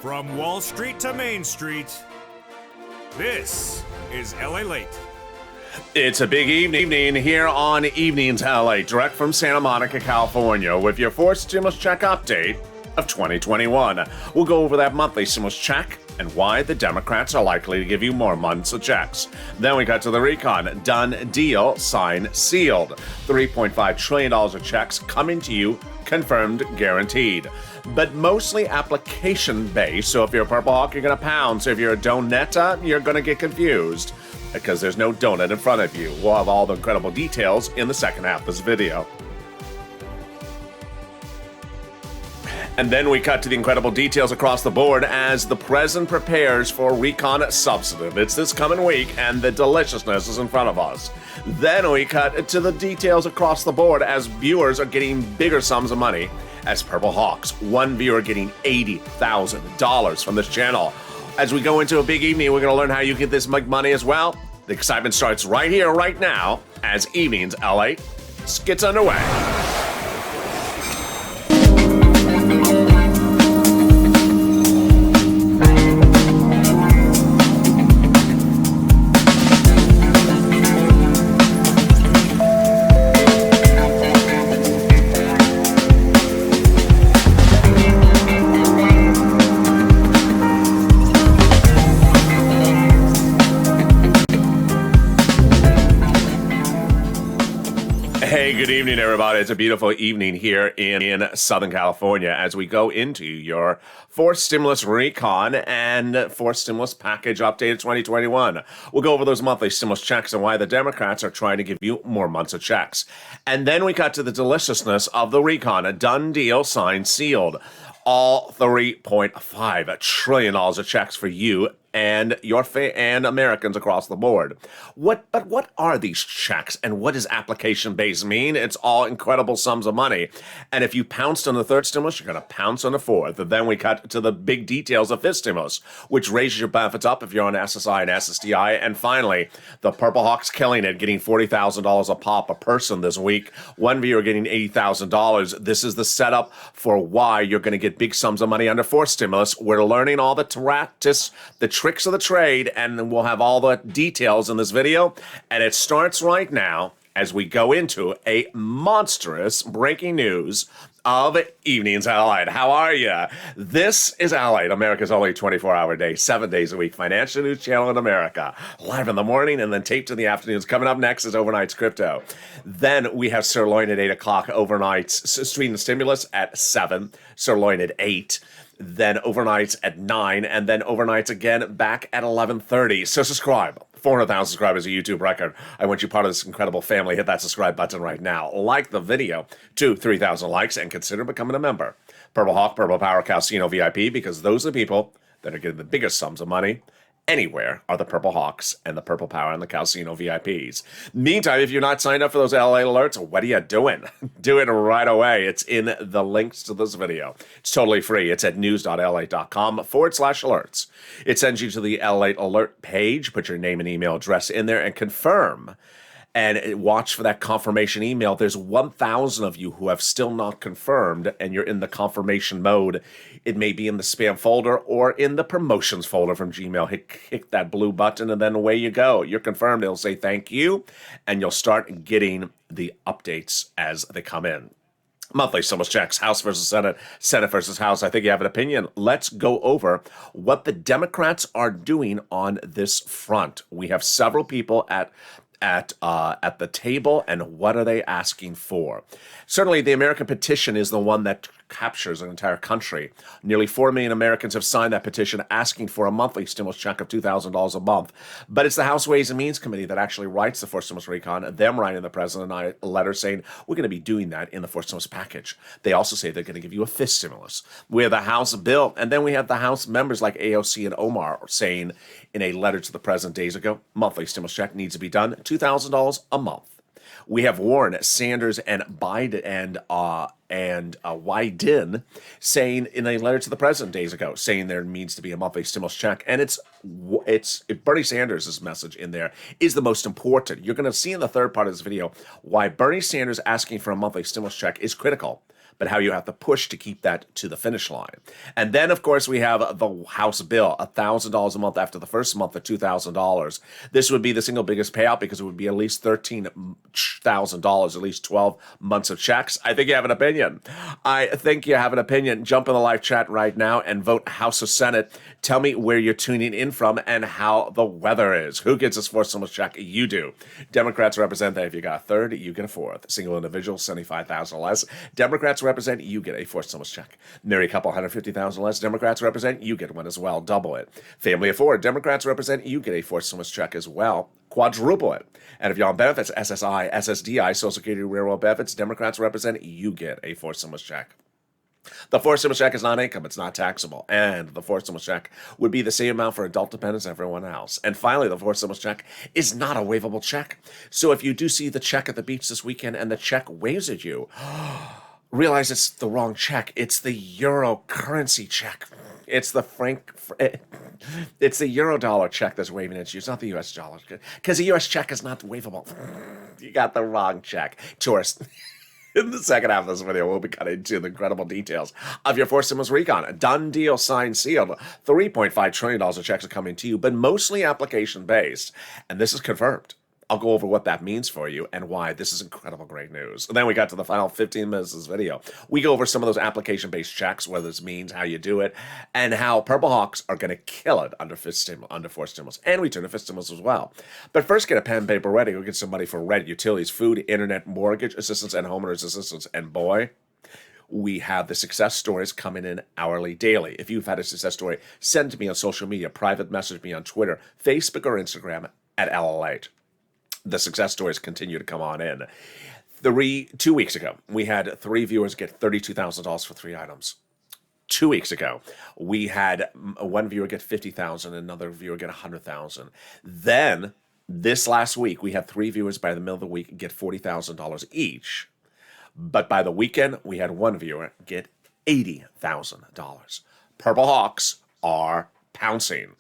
From Wall Street to Main Street, this is LALATE. It's a big evening here on Evenings LA, direct from Santa Monica, California, with your fourth stimulus check update of 2021. We'll go over that monthly stimulus check and why the Democrats are likely to give you more months of checks. Then we got to the recon. Done deal, signed, sealed. $3.5 trillion of checks coming to you, confirmed, guaranteed. But mostly application-based, so if you're a Purple Hawk, you're going to pound. So if you're a Donetta, you're going to get confused because there's no donut in front of you. We'll have all the incredible details in the second half of this video. And then we cut to the incredible details across the board as the president prepares for recon substantive. It's this coming week, and the deliciousness is in front of us. Then we cut to the details across the board as viewers are getting bigger sums of money as Purple Hawks. One viewer getting $80,000 from this channel. As we go into a big evening, we're going to learn how you get this money as well. The excitement starts right here, right now, as Evenings LA gets underway. Hey, good evening, everybody. It's a beautiful evening here in Southern California as we go into your fourth stimulus recon and fourth stimulus package updated 2021. We'll go over those monthly stimulus checks and why the Democrats are trying to give you more months of checks. And then we got to the deliciousness of the recon, a done deal, signed, sealed. All $3.5 trillion of checks for you and your and Americans across the board. But what are these checks and what does application-based mean? It's all incredible sums of money. And if you pounced on the third stimulus, you're going to pounce on the fourth. And then we cut to the big details of fifth stimulus, which raises your benefits up if you're on SSI and SSDI. And finally, the Purple Hawks killing it, getting $40,000 a pop a person this week. One viewer getting $80,000. This is the setup for why you're going to get big sums of money under fourth stimulus. We're learning all the tricks of the trade, and we'll have all the details in this video. And it starts right now as we go into a monstrous breaking news of Evenings LALATE. How are you? This is LALATE, America's only 24-hour day, 7 days a week financial news channel in America. Live in the morning and then taped in the afternoons. Coming up next is Overnight's Crypto. Then we have Sirloin at 8 o'clock, Overnight's Street and Stimulus at 7, Sirloin at 8. Then overnights at 9, and then overnights again back at 11:30. So subscribe. 400,000 subscribers, a YouTube record. I want you part of this incredible family. Hit that subscribe button right now. Like the video to 3,000 likes, and consider becoming a member. Purple Hawk, Purple Power, Casino VIP, because those are the people that are getting the biggest sums of money anywhere are the Purple Hawks and the Purple Power and the Casino VIPs. Meantime, if you're not signed up for those LA alerts, what are you doing? Do it right away. It's in the links to this video. It's totally free. It's at news.la.com/alerts. It sends you to the LA alert page. Put your name and email address in there and confirm. And watch for that confirmation email. There's 1,000 of you who have still not confirmed, and you're in the confirmation mode. It may be in the spam folder or in the promotions folder from Gmail. Hit that blue button, and then away you go. You're confirmed. It'll say thank you, and you'll start getting the updates as they come in. Monthly stimulus checks, House versus Senate, Senate versus House. I think you have an opinion. Let's go over what the Democrats are doing on this front. We have several people at the table, and what are they asking for? Certainly, the American petition is the one that captures an entire country. Nearly 4 million Americans have signed that petition asking for a monthly stimulus check of $2,000 a month. But it's the House Ways and Means Committee that actually writes the fourth stimulus recon, them writing the president a letter saying, we're going to be doing that in the fourth stimulus package. They also say they're going to give you a fifth stimulus. We have the House bill, and then we have the House members like AOC and Omar saying in a letter to the president days ago, monthly stimulus check needs to be done, $2,000 a month. We have Warren, Sanders, and Biden and Wyden saying in a letter to the president days ago, saying there needs to be a monthly stimulus check. And it's Bernie Sanders' message in there is the most important. You're going to see in the third part of this video why Bernie Sanders asking for a monthly stimulus check is critical. but how you have to push to keep that to the finish line. And then, of course, we have the House bill, $1,000 a month after the first month of $2,000. This would be the single biggest payout because it would be at least $13,000, at least 12 months of checks. I think you have an opinion. I think you have an opinion. Jump in the live chat right now and vote House or Senate. Tell me where you're tuning in from and how the weather is. Who gets this fourth stimulus check? You do. Democrats represent that if you got a third, you get a fourth. Single individual, $75,000 less. Democrats represent, you get a fourth stimulus check. Married couple, $150,000 less. Democrats represent, you get one as well. Double it. Family of four, Democrats represent, you get a fourth stimulus check as well. Quadruple it. And if you're on benefits, SSI, SSDI, Social Security, Railroad benefits, Democrats represent, you get a fourth stimulus check. The fourth stimulus check is not income, it's not taxable. And the fourth stimulus check would be the same amount for adult dependents as everyone else. And finally, the fourth stimulus check is not a waivable check. So if you do see the check at the beach this weekend and the check waves at you, realize it's the wrong check. It's the euro currency check. It's the it's the euro dollar check that's waving at you. It's not the US dollar. Because the US check is not waivable. You got the wrong check. Tourist. In the second half of this video, we'll be cutting into the incredible details of your fourth stimulus recon. A done deal, signed, sealed. $3.5 trillion of checks are coming to you, but mostly application-based. And this is confirmed. I'll go over what that means for you and why this is incredible great news. And then we got to the final 15 minutes of this video. We go over some of those application-based checks, what this means, how you do it, and how Purple Hawks are going to kill it under fourth stimulus. And we turn to fifth stimulus as well. But first, get a pen and paper ready. Go get some money for rent, utilities, food, internet, mortgage assistance, and homeowners assistance. And boy, we have the success stories coming in hourly, daily. If you've had a success story, send it to me on social media, private message me on Twitter, Facebook, or Instagram at LALATE. The success stories continue to come on in. 2 weeks ago, we had 3 viewers get $32,000 for 3 items. 2 weeks ago, we had one viewer get $50,000, another viewer get $100,000. Then, this last week, we had 3 viewers by the middle of the week get $40,000 each. But by the weekend, we had 1 viewer get $80,000. Purple Hawks are pouncing.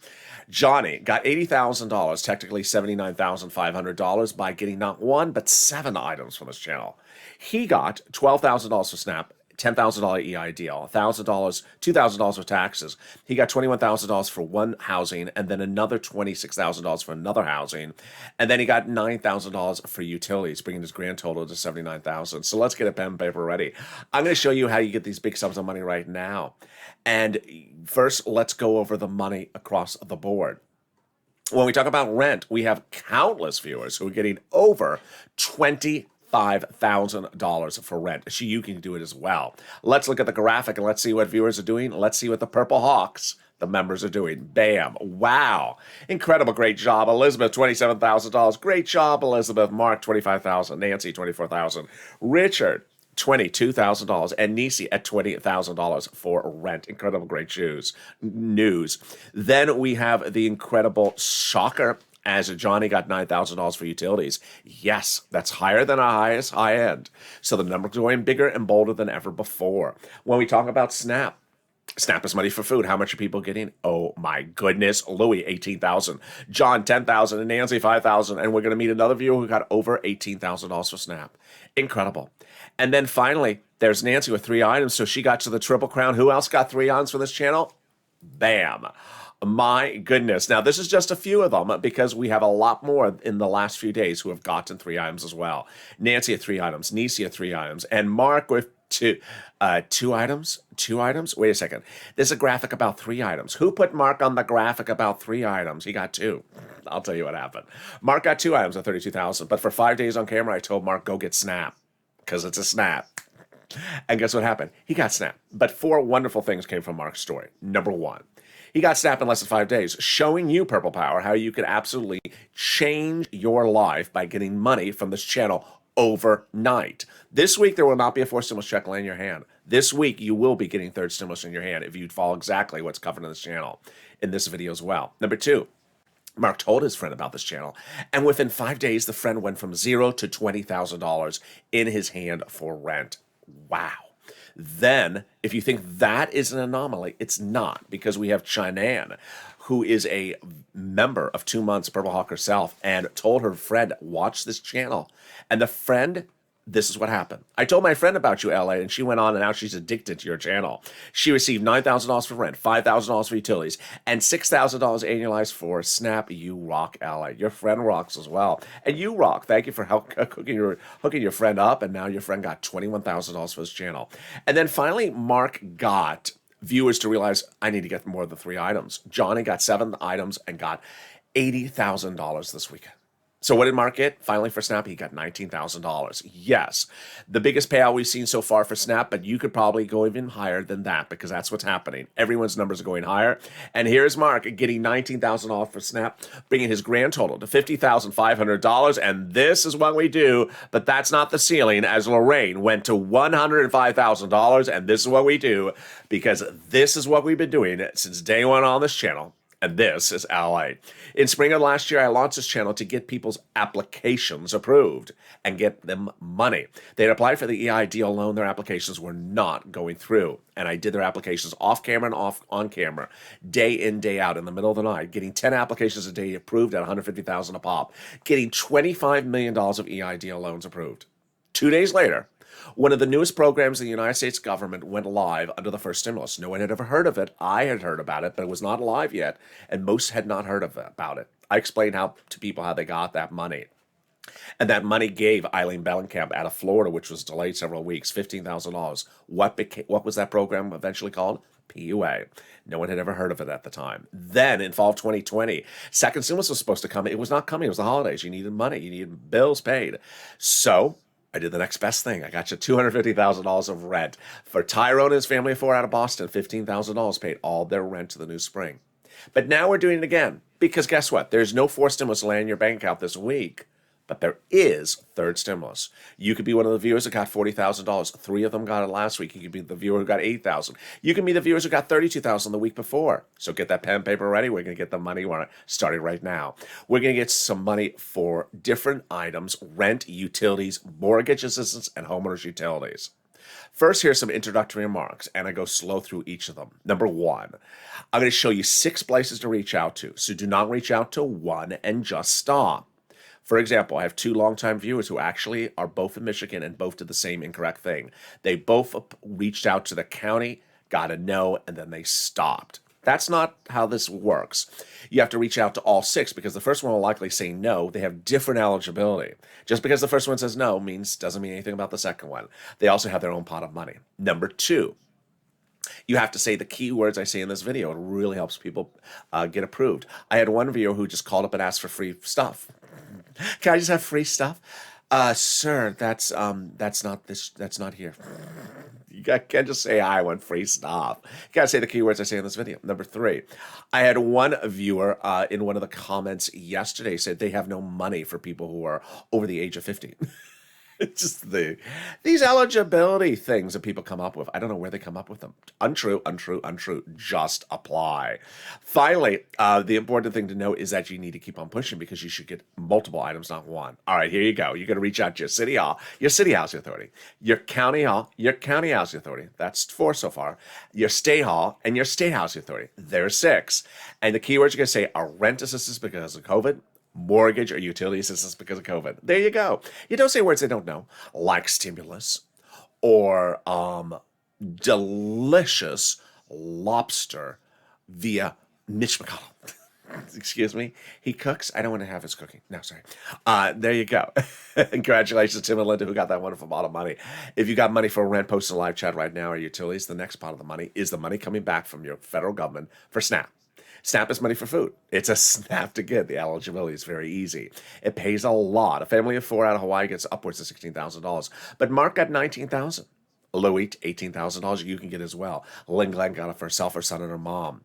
Johnny got $80,000, technically $79,500, by getting not 1, but 7 items from this channel. He got $12,000 for Snap, $10,000 EI deal, $1,000, $2,000 for taxes. He got $21,000 for one housing, and then another $26,000 for another housing. And then he got $9,000 for utilities, bringing his grand total to $79,000. So let's get a pen and paper ready. I'm going to show you how you get these big sums of money right now. And first, let's go over the money across the board. When we talk about rent, we have countless viewers who are getting over $25,000 for rent. So you can do it as well. Let's look at the graphic and let's see what viewers are doing. Let's see what the Purple Hawks, the members, are doing. Bam. Wow. Incredible. Great job. Elizabeth, $27,000. Great job, Elizabeth. Mark, $25,000. Nancy, $24,000. Richard, $22,000, and Nisi at $20,000 for rent. Incredible, great news. Then we have the incredible shocker, as Johnny got $9,000 for utilities. Yes, that's higher than our highest high end. So the numbers are going bigger and bolder than ever before. When we talk about Snap, Snap is money for food. How much are people getting? Oh my goodness. Louis, $18,000. John, $10,000. And Nancy, $5,000. And we're going to meet another viewer who got over $18,000 for Snap. Incredible. And then finally, there's Nancy with 3 items. So she got to the Triple Crown. Who else got 3 items for this channel? Bam. My goodness. Now, this is just a few of them because we have a lot more in the last few days who have gotten 3 items as well. Nancy at 3 items. Nisi at 3 items. And Mark with 2 items. 2 items? Wait a second. There's a graphic about 3 items. Who put Mark on the graphic about 3 items? He got 2. I'll tell you what happened. Mark got 2 items at $32,000. But for 5 days on camera, I told Mark, go get Snap. Because it's a Snap. And guess what happened? He got Snap. But 4 wonderful things came from Mark's story. Number 1, he got Snap in less than 5 days, showing you, Purple Power, how you can absolutely change your life by getting money from this channel overnight. This week, there will not be a 4th stimulus check laying in your hand. This week, you will be getting 3rd stimulus in your hand if you follow exactly what's covered in this channel in this video as well. Number 2, Mark told his friend about this channel, and within 5 days, the friend went from $0 to $20,000 in his hand for rent. Wow. Then, if you think that is an anomaly, it's not, because we have Chinan, who is a member of 2 months, Purple Hawk herself, and told her friend, watch this channel. And the friend This is what happened. I told my friend about you, LA, and she went on, and now she's addicted to your channel. She received $9,000 for rent, $5,000 for utilities, and $6,000 annualized for Snap. You rock, LA. Your friend rocks as well, and you rock. Thank you for hooking your friend up, and now your friend got $21,000 for his channel. And then finally, Mark got viewers to realize I need to get more than 3 items. Johnny got 7 items and got $80,000 this weekend. So what did Mark get? Finally for Snap, he got $19,000. Yes, the biggest payout we've seen so far for Snap, but you could probably go even higher than that because that's what's happening. Everyone's numbers are going higher. And here's Mark getting $19,000 for Snap, bringing his grand total to $50,500. And this is what we do, but that's not the ceiling, as Lorraine went to $105,000. And this is what we do because this is what we've been doing since day one on this channel. And this is LA. In spring of last year, I launched this channel to get people's applications approved and get them money. They had applied for the EIDL loan. Their applications were not going through. And I did their applications off camera and on camera, day in, day out, in the middle of the night, getting 10 applications a day approved at $150,000 a pop, getting $25 million of EIDL loans approved. 2 days later, one of the newest programs in the United States government went live under the first stimulus. No one had ever heard of it. I had heard about it, but it was not live yet, and most had not heard about it. I explained to people how they got that money. And that money gave Eileen Bellenkamp out of Florida, which was delayed several weeks, $15,000. What was that program eventually called? PUA. No one had ever heard of it at the time. Then in fall of 2020, second stimulus was supposed to come. It was not coming. It was the holidays. You needed money. You needed bills paid. So I did the next best thing. I got you $250,000 of rent. For Tyrone and his family of 4 out of Boston, $15,000 paid all their rent to the new spring. But now we're doing it again. Because guess what? There's no fourth stimulus land in your bank account this week. But there is third stimulus. You could be one of the viewers that got $40,000. 3 of them got it last week. You could be the viewer who got $8,000. You can be the viewers who got $32,000 the week before. So get that pen and paper ready. We're going to get the money starting right now. We're going to get some money for different items: rent, utilities, mortgage assistance, and homeowners' utilities. First, here's some introductory remarks, and I go slow through each of them. Number 1, I'm going to show you 6 places to reach out to. So do not reach out to one and just stop. For example, I have 2 longtime viewers who actually are both in Michigan and both did the same incorrect thing. They both reached out to the county, got a no, and then they stopped. That's not how this works. You have to reach out to all 6 because the first one will likely say no. They have different eligibility. Just because the first one says no doesn't mean anything about the second one. They also have their own pot of money. Number 2, you have to say the key words I say in this video. It really helps people get approved. I had one viewer who just called up and asked for free stuff. Can I just have free stuff? Sir, that's not here. You can't just say I want free stuff. You gotta say the keywords I say in this video. Number 3, I had one viewer in one of the comments yesterday said they have no money for people who are over the age of 50. It's just these eligibility things that people come up with. I don't know where they come up with them. Untrue, untrue, untrue. Just apply. Finally, the important thing to note is that you need to keep on pushing because you should get multiple items, not one. All right, here you go. You're going to reach out to your city hall, your city housing authority, your county hall, your county housing authority. That's 4 so far. Your state hall and your state housing authority. There's 6. And the keywords you're going to say are rent assistance because of COVID, mortgage or utility assistance because of COVID. There you go. You don't say words they don't know, like stimulus or delicious lobster via Mitch McConnell. Excuse me. He cooks. I don't want to have his cooking. No, sorry. There you go. Congratulations, Tim and Linda, who got that wonderful pot of money. If you got money for rent, post in live chat right now or utilities, the next pot of the money is the money coming back from your federal government for SNAP. SNAP is money for food. It's a SNAP to get. The eligibility is very easy. It pays a lot. A family of 4 out of Hawaii gets upwards of $16,000. But Mark got $19,000. Louie, $18,000 you can get as well. Ling Glenn got it for herself, her son, and her mom.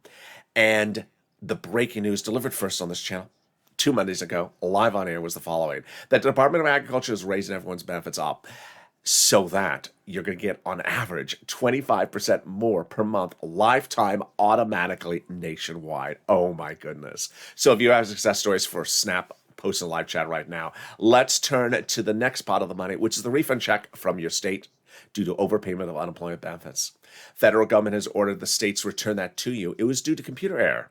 And the breaking news delivered first on this channel 2 Mondays ago, live on air, was the following: that the Department of Agriculture is raising everyone's benefits up so that you're going to get, on average, 25% more per month, lifetime, automatically, nationwide. Oh, my goodness. So if you have success stories for SNAP, post in the live chat right now. Let's turn to the next pot of the money, which is the refund check from your state due to overpayment of unemployment benefits. Federal government has ordered the states return that to you. It was due to computer error.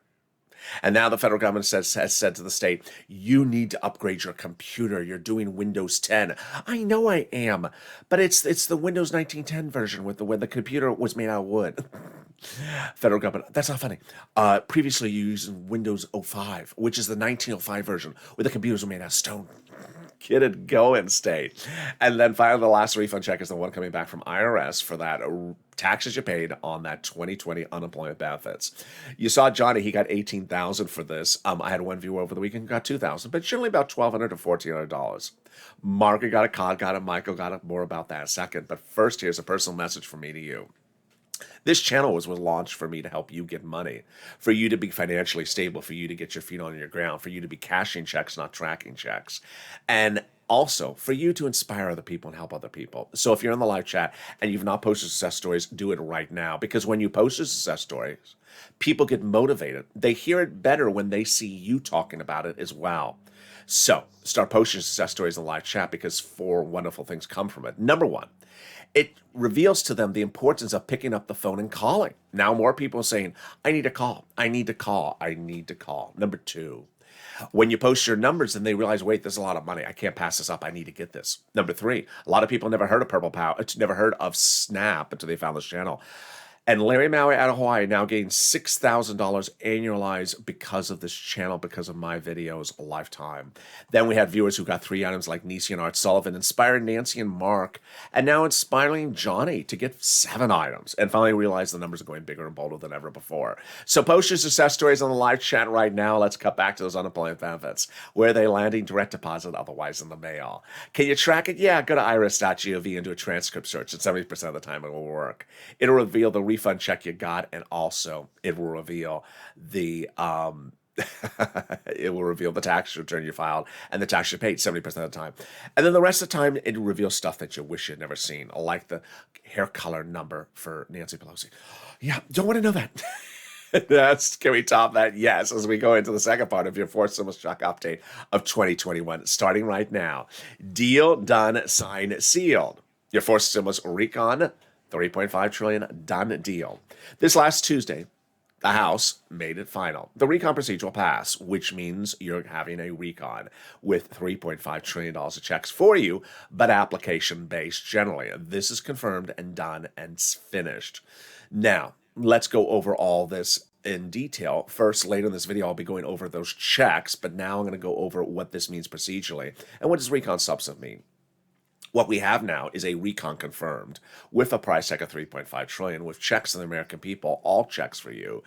And now the federal government has said to the state, you need to upgrade your computer. You're doing Windows 10. I know I am, but it's the Windows 1910 version when the computer was made out of wood. Federal government, that's not funny. Previously, you used Windows 05, which is the 1905 version, where the computers were made out of stone. Get it going, state. And then finally, the last refund check is the one coming back from IRS for that taxes you paid on that 2020 unemployment benefits. You saw Johnny, he got $18,000 for this. I had one viewer over the weekend who got $2,000, but generally about $1,200 to $1,400. Margaret got it, Cod got it, Michael got it. More about that in a second. But first, here's a personal message from me to you. This channel was launched for me to help you get money, for you to be financially stable, for you to get your feet on your ground, for you to be cashing checks, not tracking checks, and also for you to inspire other people and help other people. So if you're in the live chat and you've not posted success stories, do it right now, because when you post your success stories, people get motivated. They hear it better when they see you talking about it as well. So start posting success stories in the live chat, because 4 wonderful things come from it. Number one, it reveals to them the importance of picking up the phone and calling. Now more people are saying, I need to call, I need to call, I need to call. Number 2, when you post your numbers and they realize, wait, there's a lot of money, I can't pass this up, I need to get this. Number 3, a lot of people never heard of Purple Power, never heard of Snap until they found this channel. And Larry Maui out of Hawaii now gained $6,000 annualized because of this channel, because of my videos a lifetime. Then we had viewers who got 3 items like Nisi and Art Sullivan, inspired Nancy and Mark, and now inspiring Johnny to get 7 items. And finally realized the numbers are going bigger and bolder than ever before. So post your success stories on the live chat right now. Let's cut back to those unemployment benefits. Where are they landing? Direct deposit, otherwise in the mail. Can you track it? Yeah, go to iris.gov and do a transcript search, and 70% of the time it will work. It'll reveal the refund check you got, and also it will reveal the it will reveal the tax return you filed and the tax you paid 70% of the time. And then the rest of the time it reveals stuff that you wish you'd never seen, like the hair color number for Nancy Pelosi. Yeah, don't want to know that. Can we top that? Yes, as we go into the second part of your 4th stimulus check update of 2021, starting right now. Deal done, signed, sealed. Your 4th stimulus recon, $3.5 trillion, done deal. This last Tuesday, the House made it final. The recon procedure will pass, which means you're having a recon with $3.5 trillion of checks for you, but application-based generally. This is confirmed and done and finished. Now, let's go over all this in detail. First, later in this video, I'll be going over those checks, but now I'm going to go over what this means procedurally. And what does recon substantive mean? What we have now is a recon confirmed with a price tag of $3.5 trillion, with checks to the American people, all checks for you,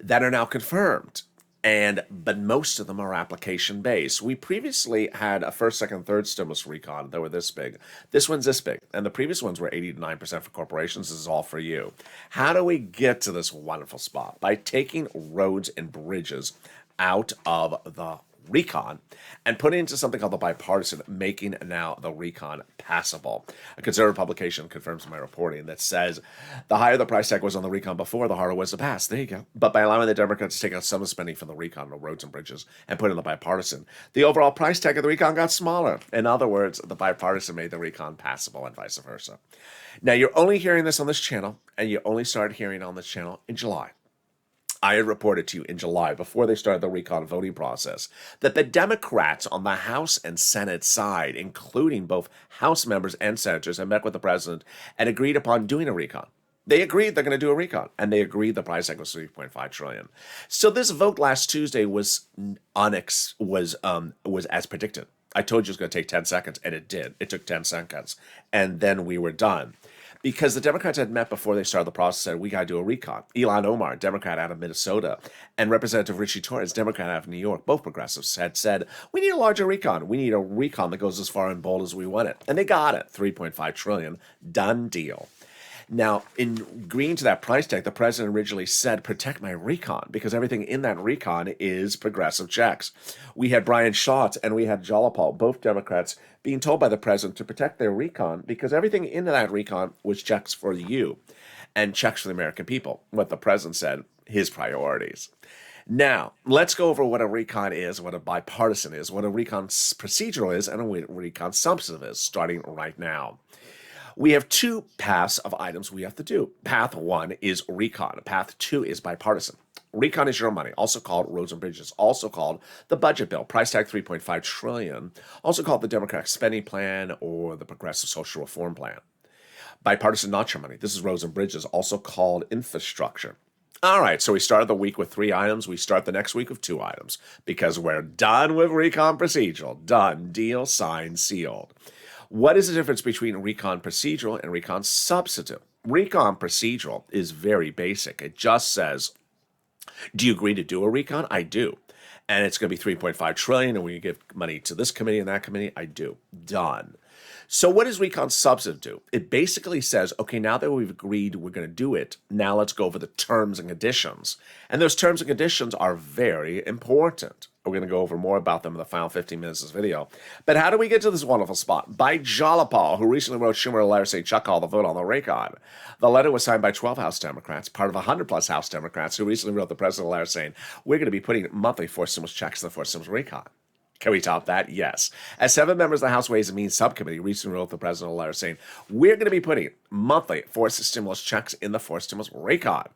that are now confirmed. But most of them are application based. We previously had a 1st, 2nd, 3rd stimulus recon that were this big. This one's this big, and the previous ones were 80 to 9% for corporations. This is all for you. How do we get to this wonderful spot? By taking roads and bridges out of the recon and put it into something called the bipartisan, making now the recon passable. A conservative publication confirms my reporting that says the higher the price tag was on the recon before, the harder it was to pass. There you go. But by allowing the Democrats to take out some of the spending from the recon on roads and bridges and put in the bipartisan, the overall price tag of the recon got smaller. In other words, the bipartisan made the recon passable and vice versa. Now, you're only hearing this on this channel, and you only started hearing on this channel in July. I had reported to you in July, before they started the recon voting process, that the Democrats on the House and Senate side, including both House members and senators, had met with the president and agreed upon doing a recon. They agreed they're going to do a recon, and they agreed the price tag was $3.5 trillion. So this vote last Tuesday was as predicted. I told you it was going to take 10 seconds, and it did. It took 10 seconds, and then we were done. Because the Democrats had met before they started the process, said, we got to do a recon. Elon Omar, Democrat out of Minnesota, and Representative Richie Torres, Democrat out of New York, both progressives, had said, we need a larger recon. We need a recon that goes as far and bold as we want it. And they got it. $3.5 trillion. Done deal. Now, in agreeing to that price tag, the president originally said, protect my recon, because everything in that recon is progressive checks. We had Brian Schatz and we had Jalapal, both Democrats, being told by the president to protect their recon because everything in that recon was checks for you and checks for the American people. What the president said, his priorities. Now, let's go over what a recon is, what a bipartisan is, what a recon procedural is, and what a recon substantive is, starting right now. We have 2 paths of items we have to do. Path 1 is recon. Path 2 is bipartisan. Recon is your money, also called roads and bridges, also called the budget bill, price tag $3.5 trillion, also called the Democratic spending plan or the Progressive Social Reform Plan. Bipartisan, not your money. This is roads and bridges, also called infrastructure. All right, so we started the week with 3 items. We start the next week with 2 items because we're done with recon procedural. Done, deal, signed, sealed. What is the difference between recon procedural and recon substantive? Recon procedural is very basic. It just says, do you agree to do a recon? I do. And it's going to be $3.5 trillion, and we give money to this committee and that committee. I do. Done. So what does recon substantive do? It basically says, okay, now that we've agreed we're going to do it, now let's go over the terms and conditions. And those terms and conditions are very important. We're going to go over more about them in the final 15 minutes of this video. But how do we get to this wonderful spot? By Jalapal, who recently wrote Schumer a letter saying Chuck called the vote on the recon. The letter was signed by 12 House Democrats, part of 100-plus House Democrats, who recently wrote the president a letter saying, we're going to be putting monthly forced stimulus checks in the forced stimulus recon. Can we top that? Yes. As 7 members of the House Ways and Means Subcommittee recently wrote the president a letter saying, we're going to be putting monthly forced stimulus checks in the forced stimulus recon.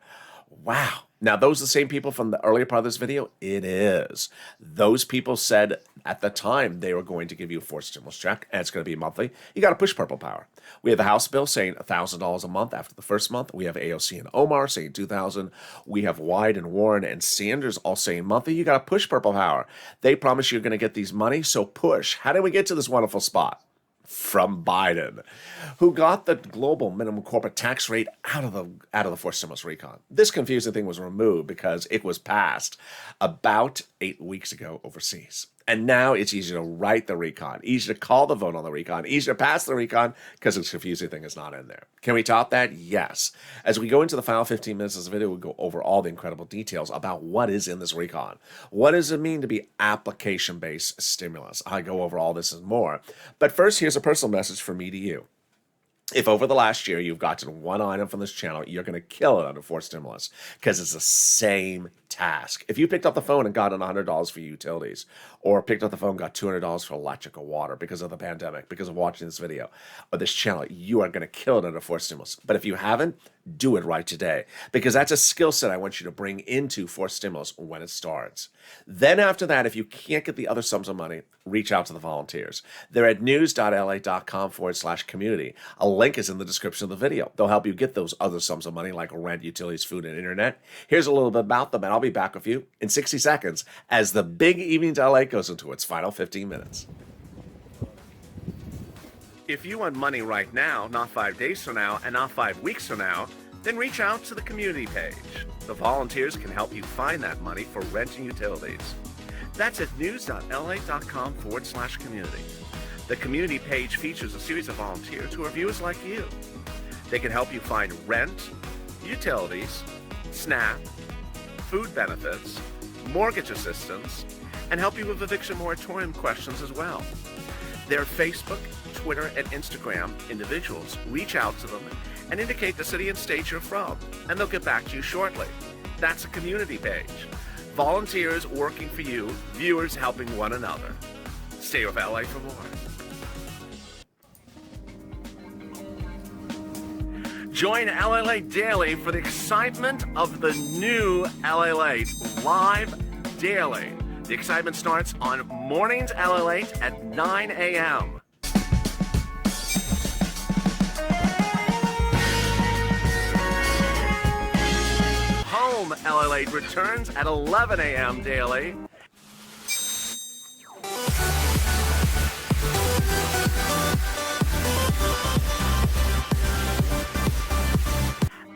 Wow. Now, those are the same people from the earlier part of this video? It is. Those people said at the time they were going to give you a forced stimulus check, and it's going to be monthly. You got to push purple power. We have the House bill saying $1,000 a month after the first month. We have AOC and Omar saying $2,000. We have Wyden and Warren and Sanders all saying monthly. You got to push purple power. They promise you're going to get these money, so push. How did we get to this wonderful spot? From Biden, who got the global minimum corporate tax rate out of the forced stimulus recon. This confusing thing was removed because it was passed about 8 weeks ago overseas. And now it's easier to write the recon, easier to call the vote on the recon, easier to pass the recon because this confusing thing is not in there. Can we top that? Yes. As we go into the final 15 minutes of this video, we'll go over all the incredible details about what is in this recon. What does it mean to be application-based stimulus? I go over all this and more. But first, here's a personal message from me to you. If over the last year you've gotten 1 item from this channel, you're going to kill it under forced stimulus because it's the same task. If you picked up the phone and got $100 for utilities, or picked up the phone and got $200 for electric or water because of the pandemic, because of watching this video or this channel, you are going to kill it under forced stimulus. But if you haven't, do it right today, because that's a skill set I want you to bring into forced stimulus when it starts. Then after that, if you can't get the other sums of money, reach out to the volunteers. They're at news.la.com/community. A link is in the description of the video. They'll help you get those other sums of money like rent, utilities, food, and internet. Here's a little bit about them, and I'll be back with you in 60 seconds as the big Evening to LA goes into its final 15 minutes. If you want money right now, not 5 days from now, and not 5 weeks from now, then reach out to the community page. The volunteers can help you find that money for rent and utilities. That's at news.la.com/community. The community page features a series of volunteers who are viewers like you. They can help you find rent, utilities, SNAP, food benefits, mortgage assistance, and help you with eviction moratorium questions as well. Their Facebook, Twitter, and Instagram individuals reach out to them and indicate the city and state you're from, and they'll get back to you shortly. That's a community page. Volunteers working for you, viewers helping one another. Stay with LA for more. Join LALATE Daily for the excitement of the new LALATE live daily. The excitement starts on mornings LALATE at 9 a.m. Home LALATE returns at 11 a.m. daily.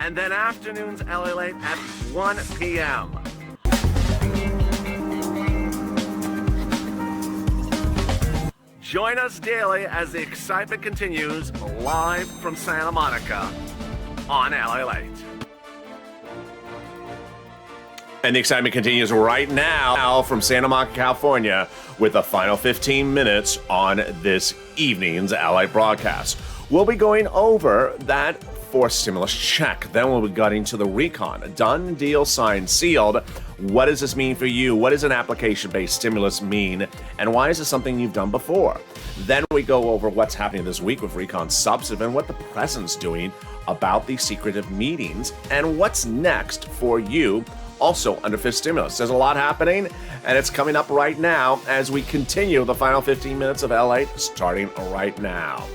And then afternoons LALATE at 1 p.m. Join us daily as the excitement continues live from Santa Monica on LALATE. And the excitement continues right now from Santa Monica, California, with the final 15 minutes on this evening's LALATE broadcast. We'll be going over that forced stimulus check. Then we'll be getting to the recon. Done, deal, signed, sealed. What does this mean for you? What does an application-based stimulus mean? And why is it something you've done before? Then we go over what's happening this week with recon substantive and what the president's doing about these secretive meetings and what's next for you Also, under fifth stimulus, there's a lot happening, and it's coming up right now as we continue the final 15 minutes of LALATE, starting right now,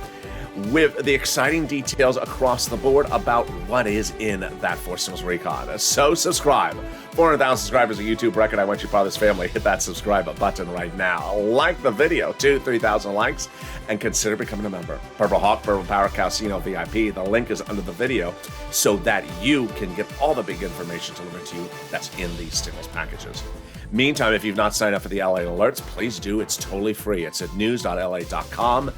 with the exciting details across the board about what is in that fourth stimulus recon. So subscribe. 400,000 subscribers, a YouTube record. I want you part of this family. Hit that subscribe button right now. Like the video, 2,000-3,000 likes, and consider becoming a member. Purple Hawk, Purple Power, Casino VIP. The link is under the video so that you can get all the big information delivered to you that's in these stimulus packages. Meantime, if you've not signed up for the LA alerts, please do. It's totally free. It's at news.la.com.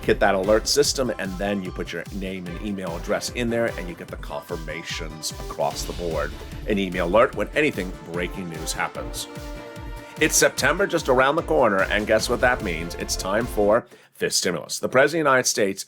Hit that alert system, and then you put your name and email address in there, and you get the confirmations across the board. An email alert when anything breaking news happens. It's September just around the corner, and guess what that means? It's time for fifth stimulus. The President of the United States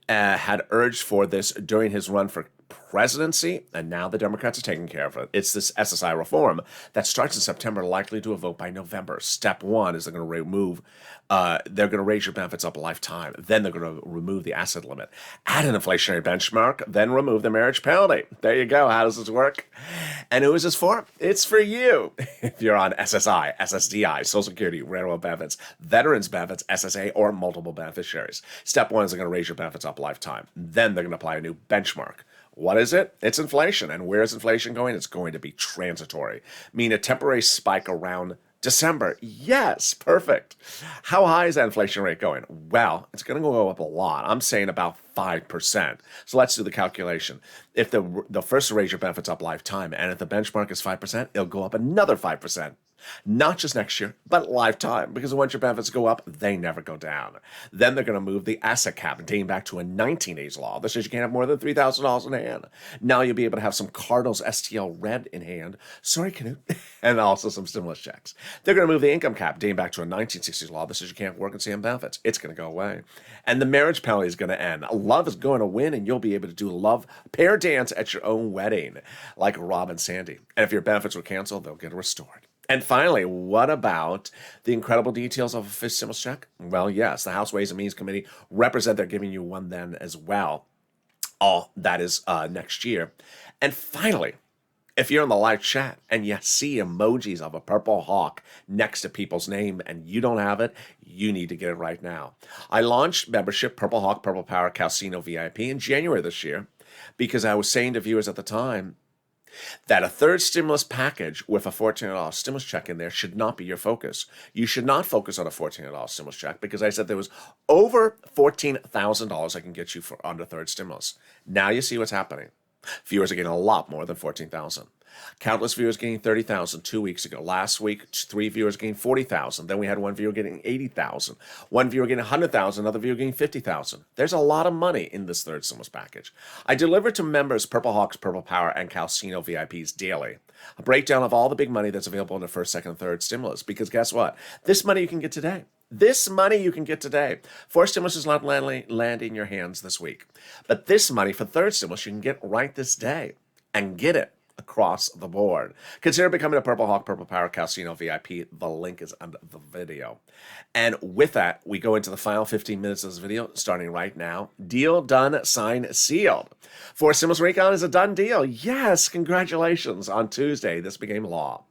had urged for this during his run for presidency, and now the Democrats are taking care of it. It's this SSI reform that starts in September, likely to a vote by November. Step one is they're going to raise your benefits up a lifetime. Then they're going to remove the asset limit, add an inflationary benchmark, then remove the marriage penalty. There you go. How does this work? And who is this for? It's for you. If you're on SSI, SSDI, Social Security, railroad benefits, veterans benefits, SSA, or multiple beneficiaries. Step one is they're going to raise your benefits up a lifetime. Then they're going to apply a new benchmark. What is it? It's inflation. And where is inflation going? It's going to be transitory, meaning a temporary spike around December. Yes, perfect. How high is that inflation rate going? Well, it's going to go up a lot. I'm saying about 5%. So let's do the calculation. If the first raise your benefits up lifetime, and if the benchmark is 5%, it'll go up another 5%. Not just next year, but lifetime, because once your benefits go up, they never go down. Then they're going to move the asset cap, dating back to a 1980s law that says you can't have more than $3,000 in hand. Now you'll be able to have some Cardinals STL Red in hand. Sorry, Canute. And also some stimulus checks. They're going to move the income cap, dating back to a 1960s law that says you can't work and stay on benefits. It's going to go away. And the marriage penalty is going to end. Love is going to win, and you'll be able to do a love pair dance at your own wedding, like Rob and Sandy. And if your benefits were canceled, they'll get restored. And finally, what about the incredible details of a fifth stimulus check? Well, yes, the House Ways and Means Committee represent they're giving you one then as well. Oh, that is next year. And finally, if you're in the live chat and you see emojis of a purple hawk next to people's name and you don't have it, you need to get it right now. I launched membership Purple Hawk, Purple Power, Casino VIP in January this year because I was saying to viewers at the time that a third stimulus package with a $1,400 stimulus check in there should not be your focus. You should not focus on a $1,400 stimulus check because I said there was over $14,000 I can get you for under third stimulus. Now you see what's happening. Viewers are getting a lot more than $14,000. Countless viewers getting $30,000 2 weeks ago. Last week, 3 viewers getting $40,000. Then we had one viewer getting $80,000. One viewer getting $100,000. Another viewer getting $50,000. There's a lot of money in this third stimulus package. I deliver to members Purple Hawks, Purple Power, and Casino VIPs daily a breakdown of all the big money that's available in the first, second, and third stimulus. Because guess what? This money you can get today. This money you can get today. Fourth stimulus is not land in your hands this week. But this money for third stimulus you can get right this day. And get it across the board. Consider becoming a Purple Hawk, Purple Power, Casino VIP. The link is under the video. And with that, we go into the final 15 minutes of this video, starting right now. Deal done, signed, sealed. Fourth stimulus recon is a done deal. Yes, congratulations. On Tuesday, this became law.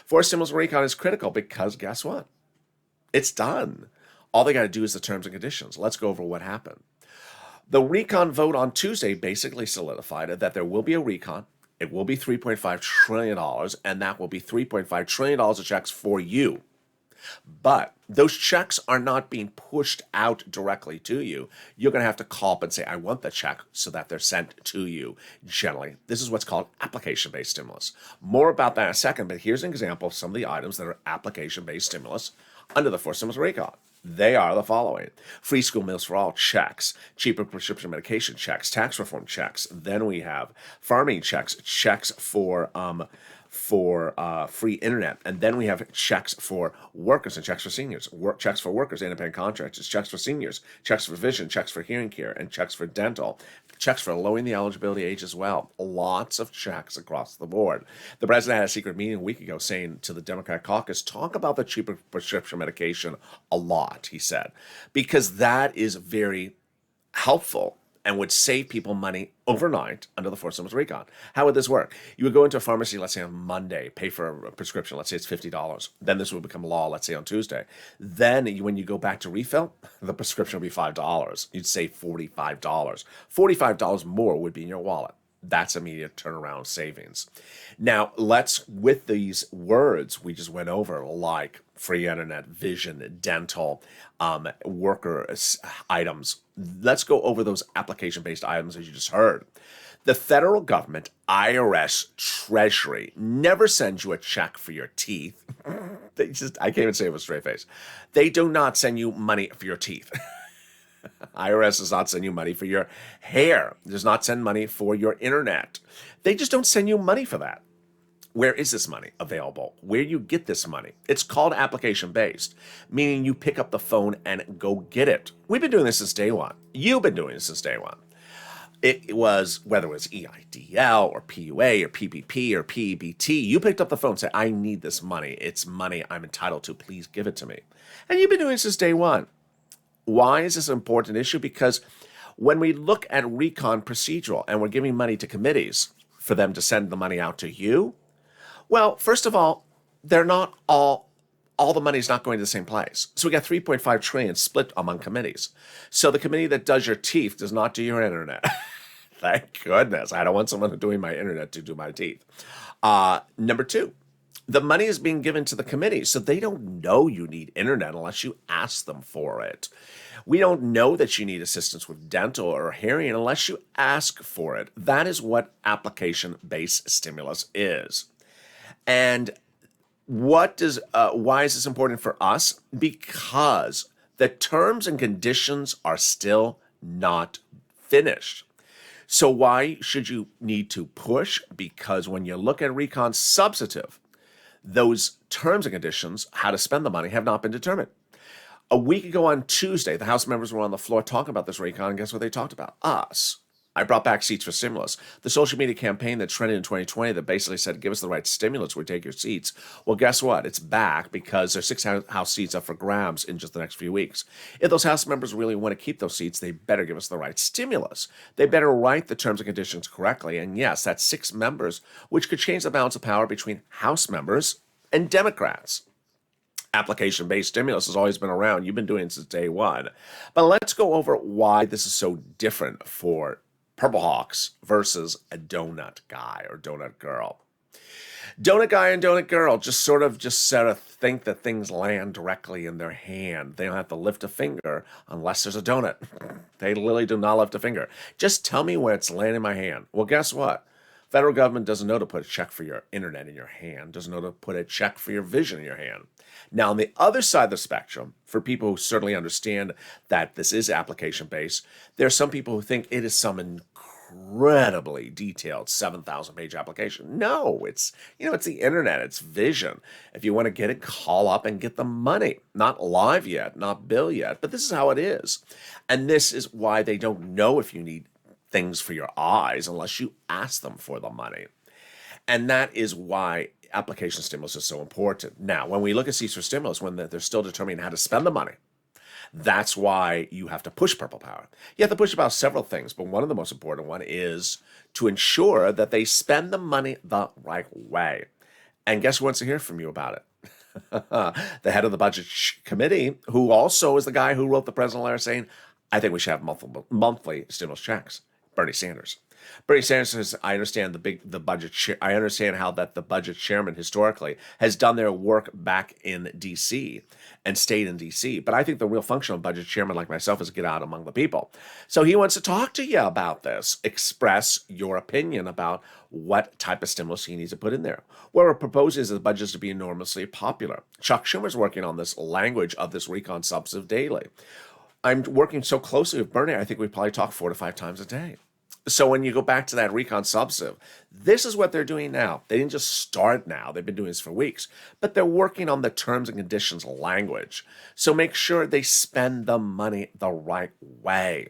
Fourth stimulus recon is critical because guess what? It's done. All they got to do is the terms and conditions. Let's go over what happened. The recon vote on Tuesday basically solidified that there will be a recon. It will be $3.5 trillion, and that will be $3.5 trillion of checks for you. But those checks are not being pushed out directly to you. You're going to have to call up and say, I want the check, so that they're sent to you generally. This is what's called application-based stimulus. More about that in a second, but here's an example of some of the items that are application-based stimulus under the fourth stimulus recon. They are the following: free school meals for all, checks; cheaper prescription medication, checks; tax reform, checks. Then we have farming checks, checks for free internet, and then we have checks for workers and checks for seniors, checks for workers, independent contractors, checks for seniors, checks for vision, checks for hearing care, and checks for dental, checks for lowering the eligibility age as well. Lots of checks across the board. The president had a secret meeting a week ago saying to the Democrat caucus, talk about the cheaper prescription medication a lot, he said, because that is very helpful and would save people money overnight under the four stimulus recon. How would this work? You would go into a pharmacy, let's say on Monday, pay for a prescription, let's say it's $50. Then this would become law, let's say on Tuesday. Then when you go back to refill, the prescription would be $5. You'd save $45. $45 more would be in your wallet. That's immediate turnaround savings. Now, with these words we just went over, like free internet, vision, dental, worker items, let's go over those application-based items as you just heard. The federal government, IRS, Treasury, never sends you a check for your teeth. I can't even say it with a straight face. They do not send you money for your teeth. IRS does not send you money for your hair. Does not send money for your internet. They just don't send you money for that. Where is this money available? Where do you get this money? It's called application-based, meaning you pick up the phone and go get it. We've been doing this since day one. You've been doing this since day one. It was, whether it was EIDL or PUA or PPP or PEBT, you picked up the phone and said, I need this money. It's money I'm entitled to. Please give it to me. And you've been doing this since day one. Why is this an important issue? Because when we look at recon procedural and we're giving money to committees for them to send the money out to you, well, first of all, they're not all the money is not going to the same place. So we got 3.5 trillion split among committees. So the committee that does your teeth does not do your internet. Thank goodness. I don't want someone doing my internet to do my teeth. Number two, the money is being given to the committee, so they don't know you need internet unless you ask them for it. We don't know that you need assistance with dental or hearing unless you ask for it. That is what application-based stimulus is. And why is this important for us? Because the terms and conditions are still not finished. So why should you need to push? Because when you look at recon substantive, those terms and conditions, how to spend the money, have not been determined. A week ago on Tuesday, the House members were on the floor talking about this recon, and guess what they talked about? Us. I brought back seats for stimulus. The social media campaign that trended in 2020 that basically said, give us the right stimulus, we take your seats. Well, guess what? It's back because there's 6 House seats up for grabs in just the next few weeks. If those House members really want to keep those seats, they better give us the right stimulus. They better write the terms and conditions correctly. And yes, that's 6 members, which could change the balance of power between House members and Democrats. Application-based stimulus has always been around. You've been doing it since day one. But let's go over why this is so different for Purple Hawks versus a donut guy or donut girl. Donut guy and donut girl just sort of think that things land directly in their hand. They don't have to lift a finger unless there's a donut. They literally do not lift a finger. Just tell me where it's landing in my hand. Well, guess what? Federal government doesn't know to put a check for your internet in your hand, doesn't know to put a check for your vision in your hand. Now, on the other side of the spectrum, for people who certainly understand that this is application-based, there are some people who think it is some incredibly detailed 7,000-page application. No, it's the internet, it's vision. If you want to get it, call up and get the money. Not live yet, not bill yet, but this is how it is. And this is why they don't know if you need things for your eyes unless you ask them for the money. And that is why application stimulus is so important. Now, when we look at seats for stimulus, when they're still determining how to spend the money, that's why you have to push Purple Power. You have to push about several things, but one of the most important one is to ensure that they spend the money the right way. And guess who wants to hear from you about it? The head of the budget committee, who also is the guy who wrote the presidential letter saying, I think we should have monthly stimulus checks. Bernie Sanders. Bernie Sanders says, I understand the budget. I understand how that the budget chairman historically has done their work back in D.C. and stayed in D.C. But I think the real function of budget chairman like myself is to get out among the people. So he wants to talk to you about this. Express your opinion about what type of stimulus he needs to put in there. What we're proposing is the budgets to be enormously popular. Chuck Schumer's working on this language of this recon substantive daily. I'm working so closely with Bernie, I think we probably talk 4 to 5 times a day. So when you go back to that recon substantive, this is what they're doing now. They didn't just start now. They've been doing this for weeks. But they're working on the terms and conditions language. So make sure they spend the money the right way.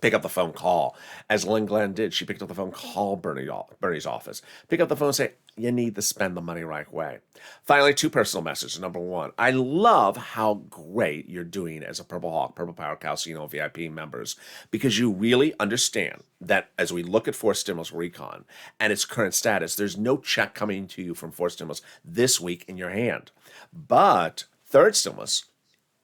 Pick up the phone, call. As Lynn Glenn did, she picked up the phone, called Bernie's office. Pick up the phone and say, you need to spend the money right way. Finally, 2 personal messages. Number 1, I love how great you're doing as a Purple Hawk, Purple Power Casino VIP members, because you really understand that as we look at Force Stimulus Recon and its current status, there's no check coming to you from Force Stimulus this week in your hand. But third stimulus,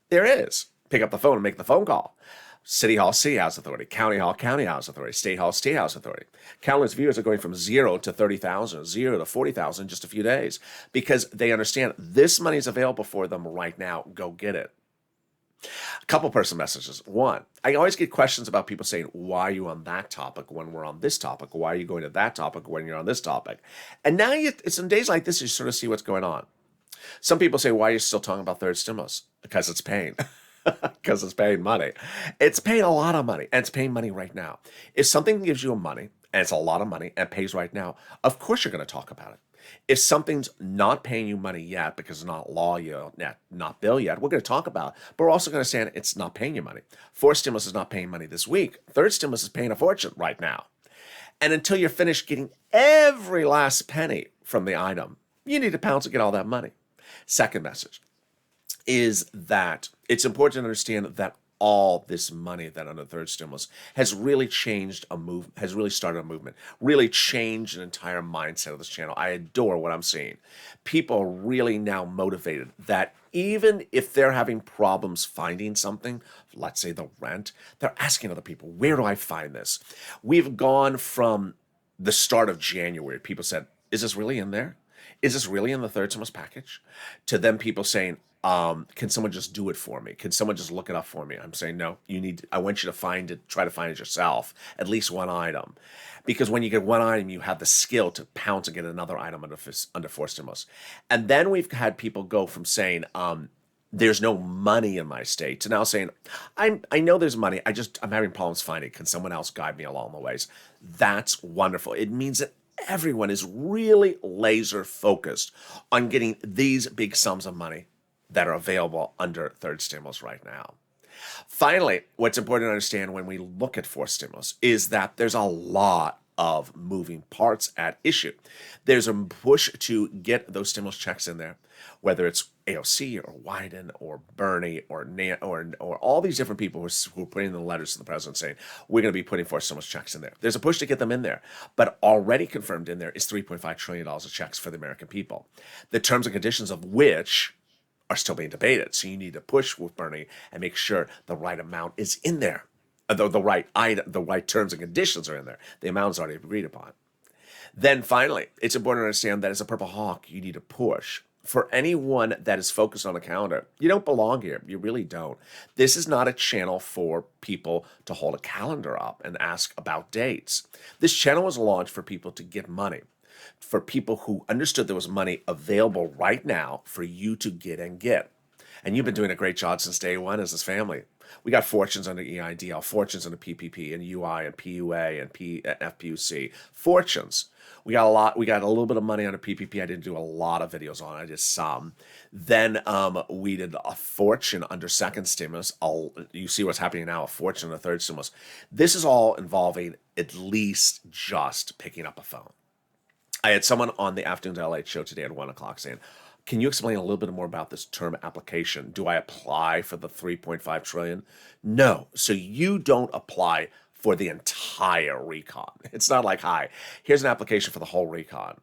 there is. Pick up the phone and make the phone call. City Hall, City House Authority. County Hall, County House Authority. State Hall, State House Authority. Countless viewers are going from 0 to 30,000, 0 to 40,000 in just a few days because they understand this money is available for them right now. Go get it. A couple personal messages. 1, I always get questions about people saying, why are you on that topic when we're on this topic? Why are you going to that topic when you're on this topic? And now it's in days like this, you sort of see what's going on. Some people say, why are you still talking about third stimulus? Because it's paying. Because it's paying money. It's paying a lot of money, and it's paying money right now. If something gives you money, and it's a lot of money, and pays right now, of course you're going to talk about it. If something's not paying you money yet, because it's not law yet, not bill yet, we're going to talk about it, but we're also going to say it's not paying you money. Fourth stimulus is not paying money this week. Third stimulus is paying a fortune right now. And until you're finished getting every last penny from the item, you need to pounce and get all that money. Second message is that it's important to understand that all this money that under third stimulus has really changed has really started a movement, really changed an entire mindset of this channel. I adore what I'm seeing. People are really now motivated that even if they're having problems finding something, let's say the rent, they're asking other people, where do I find this? We've gone from the start of January, people said, is this really in there? Is this really in the third stimulus package? To them, people saying, can someone just do it for me? Can someone just look it up for me? I'm saying, no, I want you to find it, try to find it yourself, at least one item. Because when you get one item, you have the skill to pounce and get another item under Force Stimulus. And then we've had people go from saying, there's no money in my state to now saying, I know there's money, I'm having problems finding it. Can someone else guide me along the ways? That's wonderful. It means that everyone is really laser focused on getting these big sums of money that are available under third stimulus right now. Finally, what's important to understand when we look at fourth stimulus is that there's a lot of moving parts at issue. There's a push to get those stimulus checks in there, whether it's AOC or Wyden or Bernie or all these different people who are putting the letters to the president saying, we're going to be putting fourth stimulus checks in there. There's a push to get them in there, but already confirmed in there is $3.5 trillion of checks for the American people, the terms and conditions of which are still being debated. So you need to push with Bernie and make sure the right amount is in there. The right terms and conditions are in there. The amount is already agreed upon. Then finally, it's important to understand that as a Purple Hawk, you need to push. For anyone that is focused on a calendar, you don't belong here. You really don't. This is not a channel for people to hold a calendar up and ask about dates. This channel was launched for people to get money, for people who understood there was money available right now for you to get and get. And you've been doing a great job since day one as this family. We got fortunes under EIDL, fortunes under PPP and UI and PUA and FPUC. Fortunes. We got a little bit of money under PPP. I didn't do a lot of videos on it. I did some. Then we did a fortune under second stimulus. You see what's happening now, a fortune under third stimulus. This is all involving at least just picking up a phone. I had someone on the Afternoon LALATE show today at 1 o'clock saying, can you explain a little bit more about this term application? Do I apply for the $3.5 trillion? No. So you don't apply for the entire recon. It's not like, hi, here's an application for the whole recon,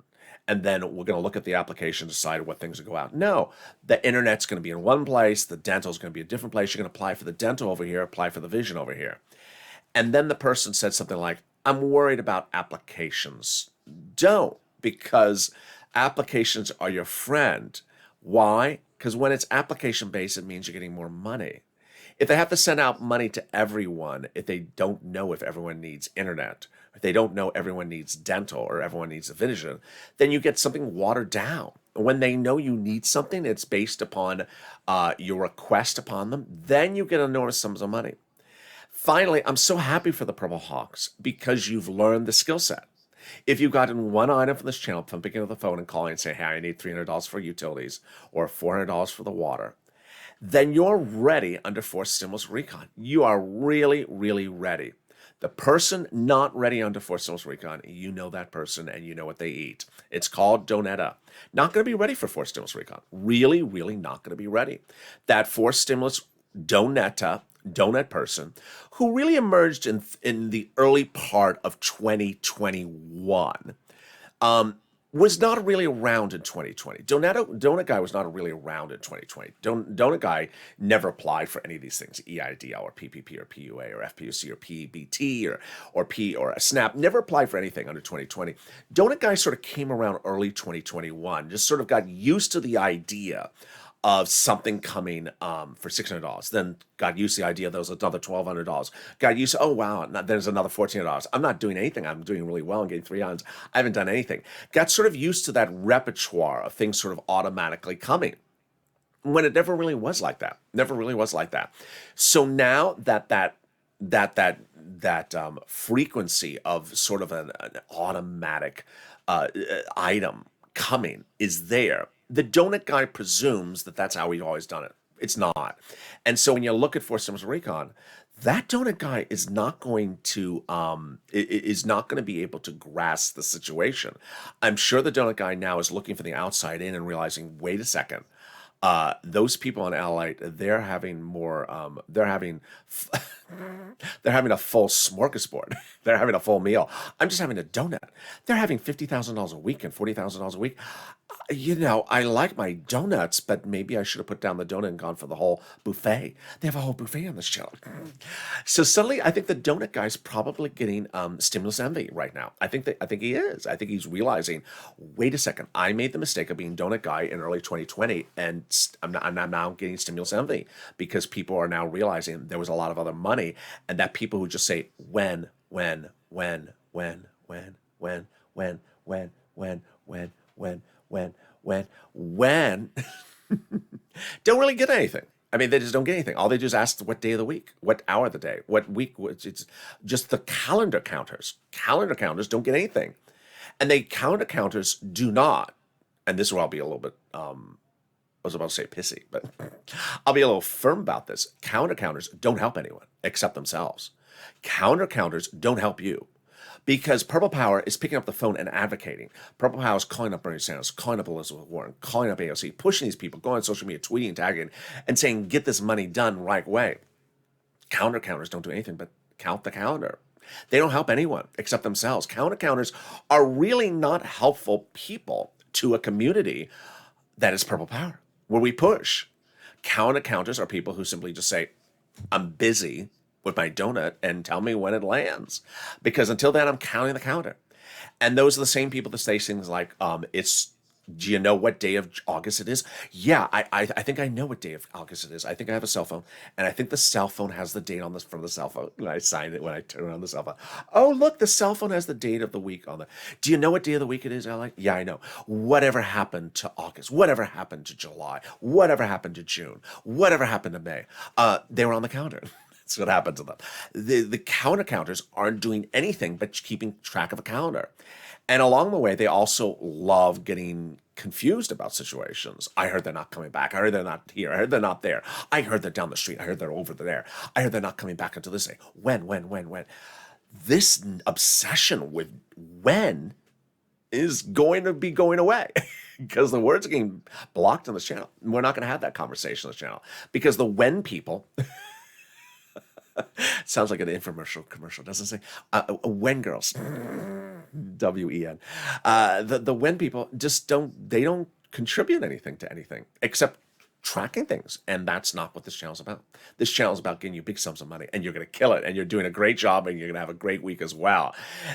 and then we're going to look at the application, decide what things will go out. No, the internet's going to be in one place. The dental is going to be a different place. You're going to apply for the dental over here, apply for the vision over here. And then the person said something like, I'm worried about applications. Don't, because applications are your friend. Why? Because when it's application-based, it means you're getting more money. If they have to send out money to everyone, if they don't know if everyone needs internet, if they don't know everyone needs dental or everyone needs a vision, then you get something watered down. When they know you need something, it's based upon your request upon them, then you get enormous sums of money. Finally, I'm so happy for the Purple Hawks because you've learned the skill set. If you've gotten one item from this channel, from picking up the phone and calling and saying, hey, I need $300 for utilities or $400 for the water, then you're ready under Force Stimulus Recon. You are really, really ready. The person not ready under Fourth Stimulus Recon, you know that person and you know what they eat. It's called Donetta. Not going to be ready for Fourth Stimulus Recon. Really, really not going to be ready. That Fourth Stimulus donut person who really emerged in the early part of 2021 was not really around in 2020. Donut Guy was not really around in 2020. Donut Guy never applied for any of these things, EIDL or PPP or PUA or FPUC or PBT or P or a SNAP, never applied for anything under 2020. Donut Guy sort of came around early 2021, just sort of got used to the idea of something coming for $600. Then got used to the idea there was another $1,200. Got used to, oh, wow, there's another $1,400. I'm not doing anything. I'm doing really well. I'm getting 3 irons. I haven't done anything. Got sort of used to that repertoire of things sort of automatically coming when it never really was like that. Never really was like that. So now that frequency of sort of an automatic item coming is there, the donut guy presumes that that's how we've always done it. It's not. And so when you look at Fourth Stimulus Recon, that donut guy is not going to be able to grasp the situation. I'm sure the donut guy now is looking for the outside in and realizing, wait a second, those people on LALATE, they're having more, they're having a full smorgasbord. They're having a full meal. I'm just having a donut. They're having $50,000 a week and $40,000 a week. I like my donuts, but maybe I should have put down the donut and gone for the whole buffet. They have a whole buffet on this channel. So suddenly, I think the donut guy's probably getting stimulus envy right now. I think he is. I think he's realizing, wait a second, I made the mistake of being donut guy in early 2020, and I'm now getting stimulus envy because people are now realizing there was a lot of other money, and that people who just say when, don't really get anything. I mean, they just don't get anything. All they do is ask what day of the week, what hour of the day, what week. It's just the calendar counters. Calendar counters don't get anything. And calendar counters do not, and this is where I'll be a little bit, I was about to say pissy, but I'll be a little firm about this. Calendar counters don't help anyone except themselves. Calendar counters don't help you. Because Purple Power is picking up the phone and advocating. Purple Power is calling up Bernie Sanders, calling up Elizabeth Warren, calling up AOC, pushing these people, going on social media, tweeting and tagging, and saying, get this money done right away. Calendar counters don't do anything but count the calendar. They don't help anyone except themselves. Calendar counters are really not helpful people to a community that is Purple Power, where we push. Calendar counters are people who simply just say, I'm busy with my donut and tell me when it lands. Because until then, I'm counting the counter. And those are the same people that say things like, do you know what day of August it is? Yeah, I think I know what day of August it is. I think I have a cell phone, and I think the cell phone has the date on this from the cell phone. And I signed it when I turn on the cell phone. Oh, look, the cell phone has the date of the week on the. Do you know what day of the week it is, Ally? Yeah, I know. Whatever happened to August? Whatever happened to July? Whatever happened to June? Whatever happened to May? They were on the counter. That's what happened to them. The counter counters aren't doing anything but keeping track of a calendar. And along the way, they also love getting confused about situations. I heard they're not coming back. I heard they're not here. I heard they're not there. I heard they're down the street. I heard they're over there. I heard they're not coming back until this day. When? This obsession with when is going to be going away because the words are getting blocked on this channel. We're not going to have that conversation on this channel because the when people... Sounds like an infomercial commercial, doesn't it say? When girls, WEN. The when people just don't contribute anything to anything except tracking things. And that's not what this channel's about. This channel's about getting you big sums of money, and you're going to kill it, and you're doing a great job, and you're going to have a great week as well.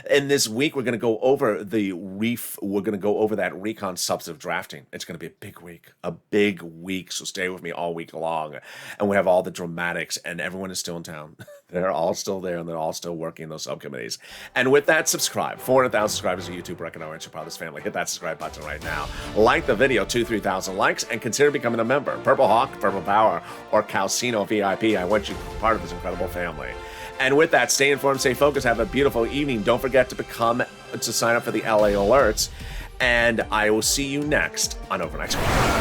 And this week, we're going to go over we're going to go over that recon substantive drafting. It's going to be a big week. So stay with me all week long. And we have all the dramatics, and everyone is still in town. They're all still there, and they're all still working those subcommittees. And with that, subscribe. 400,000 subscribers on YouTube. Reckon our part of this family. Hit that subscribe button right now. Like the video, 2,000-3,000 likes, and consider becoming a member. Purple Hawk, Purple Power, or Calcino VIP. I want you to be part of this incredible family. And with that, stay informed, stay focused, have a beautiful evening. Don't forget to sign up for the LA Alerts. And I will see you next on Overnight Squad.